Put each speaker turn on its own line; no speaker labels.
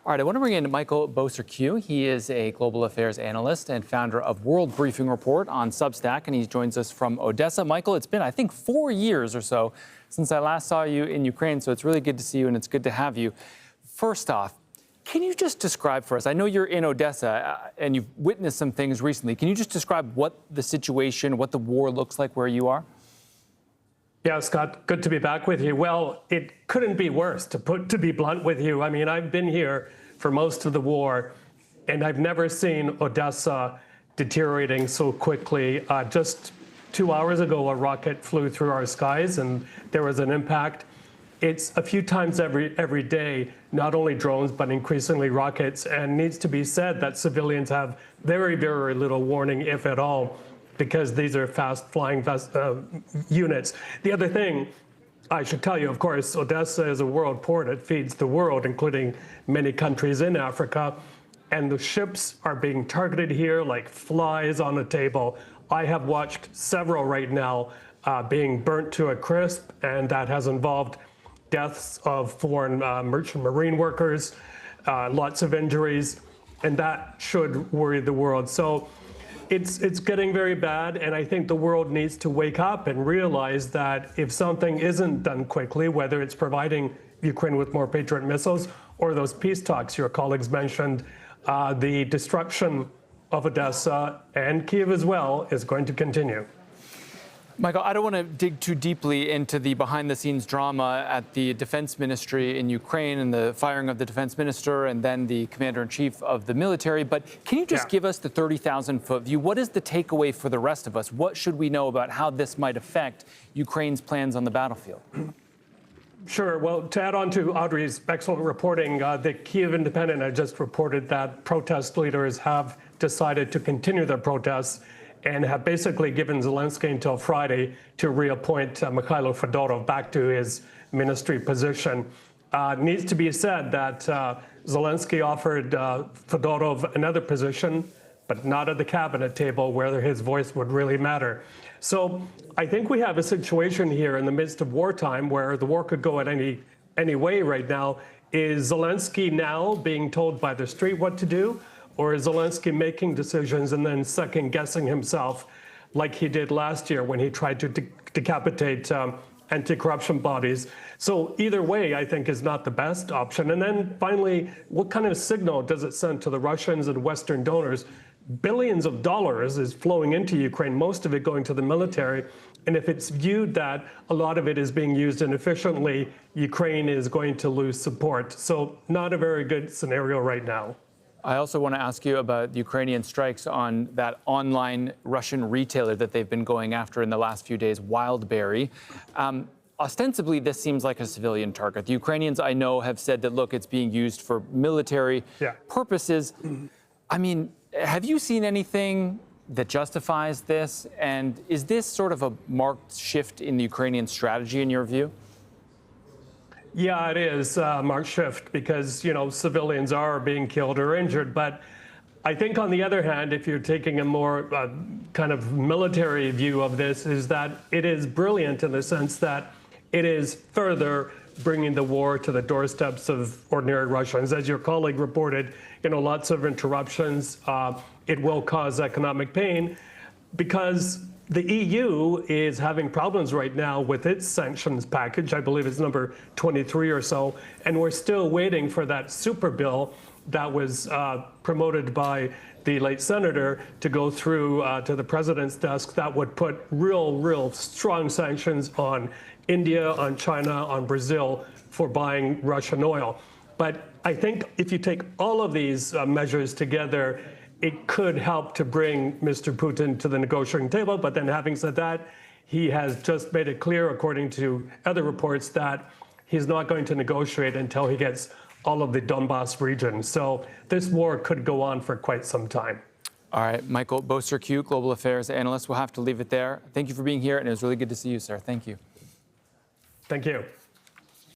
All right, I want to bring in Mykhailo Bociurkiw. He is a global affairs analyst and founder of World Briefing Report on Substack, and he joins us from Odesa. Michael, it's been, I think, 4 years or so since I last saw you in Ukraine, so it's really good to see you, and it's good to have you. First off, can you just describe for us, I know you're in Odesa, and you've witnessed some things recently. Can you just describe what the situation, what the war looks like where you are?
Yeah, Scott, good to be back with you. Well, it couldn't be worse, to be blunt with you. I mean, I've been here for most of the war, and I've never seen Odesa deteriorating so quickly. Just 2 hours ago, a rocket flew through our skies, and there was an impact. It's a few times every day, not only drones, but increasingly rockets, and needs to be said that civilians have very, very little warning, if at all, because these are fast-flying units. The other thing I should tell you, of course, Odesa is a world port. It feeds the world, including many countries in Africa. And the ships are being targeted here like flies on a table. I have watched several right now being burnt to a crisp, and that has involved deaths of foreign merchant marine workers, lots of injuries, and that should worry the world. So it's getting very bad, and I think the world needs to wake up and realize that if something isn't done quickly, whether it's providing Ukraine with more Patriot missiles or those peace talks your colleagues mentioned, the destruction of Odesa and Kyiv as well is going to continue.
Michael, I don't want to dig too deeply into the behind-the-scenes drama at the Defense Ministry in Ukraine and the firing of the Defense Minister and then the Commander-in-Chief of the military, but can you just give us the 30,000-foot view? What is the takeaway for the rest of us? What should we know about how this might affect Ukraine's plans on the battlefield?
Sure. Well, to add on to Audrey's excellent reporting, the Kyiv Independent had just reported that protest leaders have decided to continue their protests and have basically given Zelensky until Friday to reappoint Mykhailo Fedorov back to his ministry position. Needs to be said that Zelensky offered Fedorov another position, but not at the cabinet table where his voice would really matter. So I think we have a situation here in the midst of wartime where the war could go at any way right now. Is Zelensky now being told by the street what to do? Or is Zelensky making decisions and then second-guessing himself like he did last year when he tried to decapitate anti-corruption bodies? So either way, I think, is not the best option. And then finally, what kind of signal does it send to the Russians and Western donors? Billions of dollars is flowing into Ukraine, most of it going to the military. And if it's viewed that a lot of it is being used inefficiently, Ukraine is going to lose support. So not a very good scenario right now.
I also want to ask you about the Ukrainian strikes on that online Russian retailer that they've been going after in the last few days, Wildberries. Ostensibly, this seems like a civilian target. The Ukrainians, I know, have said that, look, it's being used for military purposes. I mean, have you seen anything that justifies this? And is this sort of a marked shift in the Ukrainian strategy, in your view?
Yeah, it is a marked shift because, you know, civilians are being killed or injured. But I think, on the other hand, if you're taking a more kind of military view of this, is that it is brilliant in the sense that it is further bringing the war to the doorsteps of ordinary Russians. As your colleague reported, you know, lots of interruptions. It will cause economic pain because the EU is having problems right now with its sanctions package. I believe it's number 23 or so. And we're still waiting for that super bill that was promoted by the late senator to go through to the president's desk that would put real strong sanctions on India, on China, on Brazil for buying Russian oil. But I think if you take all of these measures together, it could help to bring Mr. Putin to the negotiating table. But then, having said that, he has just made it clear, according to other reports, that he's not going to negotiate until he gets all of the Donbass region. So this war could go on for quite some time.
All right, Mykhailo Bociurkiw, Global Affairs Analyst. We'll have to leave it there. Thank you for being here, and it was really good to see you, sir. Thank you.
Thank you.